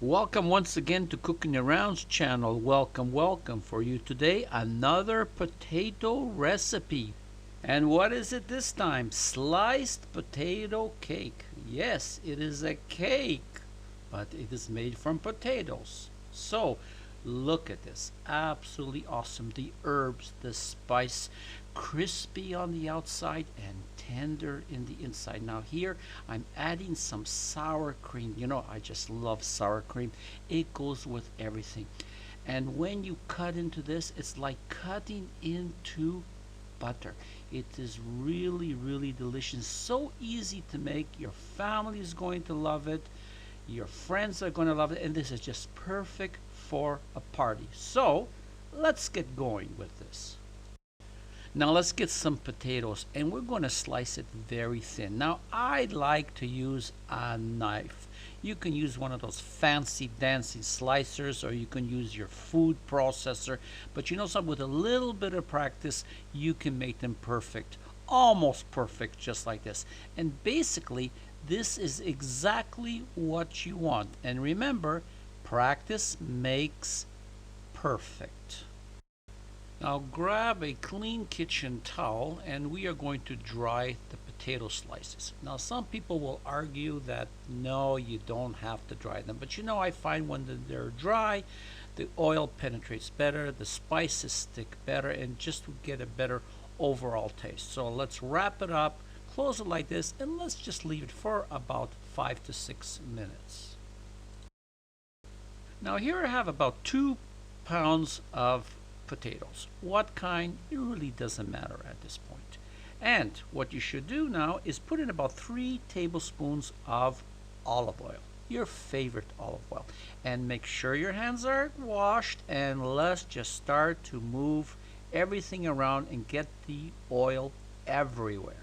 Welcome once again to Cookingaround's channel. Welcome for you today. Another potato recipe. And what is it this time? Sliced potato cake. Yes, it is a cake, but it is made from potatoes. So, look at this. Absolutely awesome. The herbs, the spice, crispy on the outside and tender in the inside. Now here I'm adding some sour cream. You know, I just love sour cream. It goes with everything. And when you cut into this, it's like cutting into butter. It is really delicious. So easy to make. Your family is going to love it. Your friends are going to love it. And this is just perfect for a party. So let's get going with this. Now let's get some potatoes and we're going to slice it very thin. Now I like to use a knife. You can use one of those fancy dancy slicers or you can use your food processor. But you know something, with a little bit of practice you can make them perfect. Almost perfect, just like this. And basically this is exactly what you want. And remember, practice makes perfect. Now grab a clean kitchen towel and we are going to dry the potato slices. Now some people will argue that no, you don't have to dry them, but you know, I find when they're dry, the oil penetrates better, the spices stick better, and just to get a better overall taste. So let's wrap it up, close it like this, and let's just leave it for about 5 to 6 minutes. Now here I have about 2 pounds of potatoes. What kind? It really doesn't matter at this point. And what you should do now is put in about 3 tablespoons of olive oil, your favorite olive oil, and make sure your hands are washed, and let's just start to move everything around and get the oil everywhere.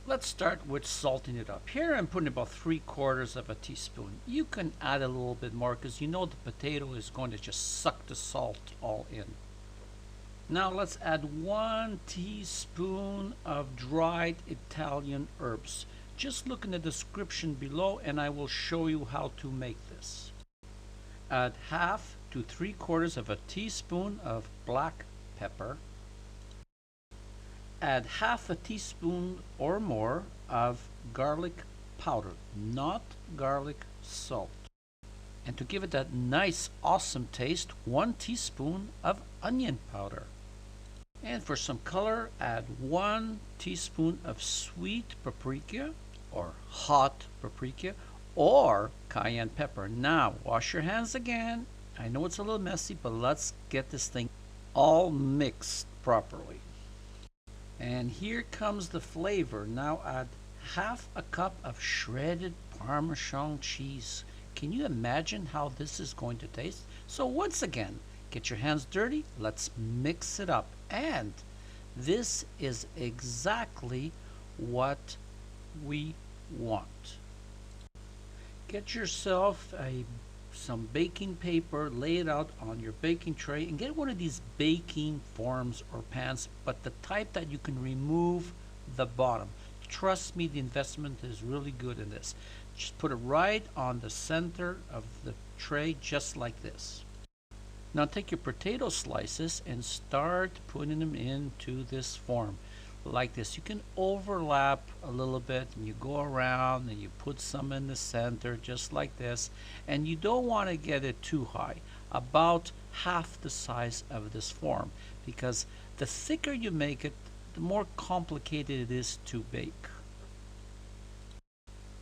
Let's start with salting it up. Here I'm putting about 3/4 of a teaspoon. You can add a little bit more because you know the potato is going to just suck the salt all in. Now let's add 1 teaspoon of dried Italian herbs. Just look in the description below and I will show you how to make this. Add 1/2 to 3/4 of a teaspoon of black pepper. Add 1/2 teaspoon or more of garlic powder, not garlic salt. And to give it that nice, awesome taste, 1 teaspoon of onion powder. And for some color, add 1 teaspoon of sweet paprika or hot paprika or cayenne pepper. Now, wash your hands again. I know it's a little messy, but let's get this thing all mixed properly. And here comes the flavor. Now add 1/2 cup of shredded Parmesan cheese. Can you imagine how this is going to taste? So once again, get your hands dirty. Let's mix it up. And this is exactly what we want. Get yourself some baking paper, lay it out on your baking tray, and get one of these baking forms or pans, but the type that you can remove the bottom. Trust me, the investment is really good in this. Just put it right on the center of the tray, just like this. Now take your potato slices and start putting them into this form like this. You can overlap a little bit and you go around and you put some in the center just like this, and you don't want to get it too high, about 1/2 the size of this form, because the thicker you make it, the more complicated it is to bake.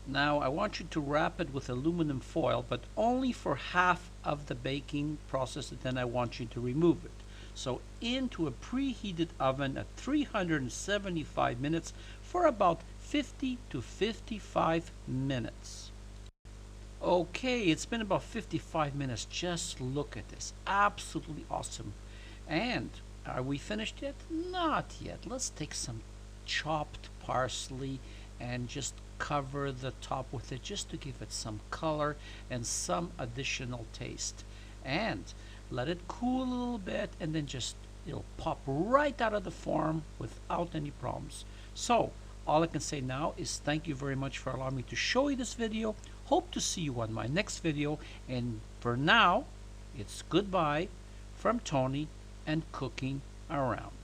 Now I want you to wrap it with aluminum foil, but only for 1/2 of the baking process, and then I want you to remove it. So into a preheated oven at 375 minutes for about 50 to 55 minutes. Okay, it's been about 55 minutes. Just look at this. Absolutely awesome. And are we finished yet? Not yet. Let's take some chopped parsley and just cover the top with it, just to give it some color and some additional taste. And let it cool a little bit, and then it'll pop right out of the form without any problems. So all I can say now is thank you very much for allowing me to show you this video. Hope to see you on my next video, and for now, it's goodbye from Tony and Cooking Around.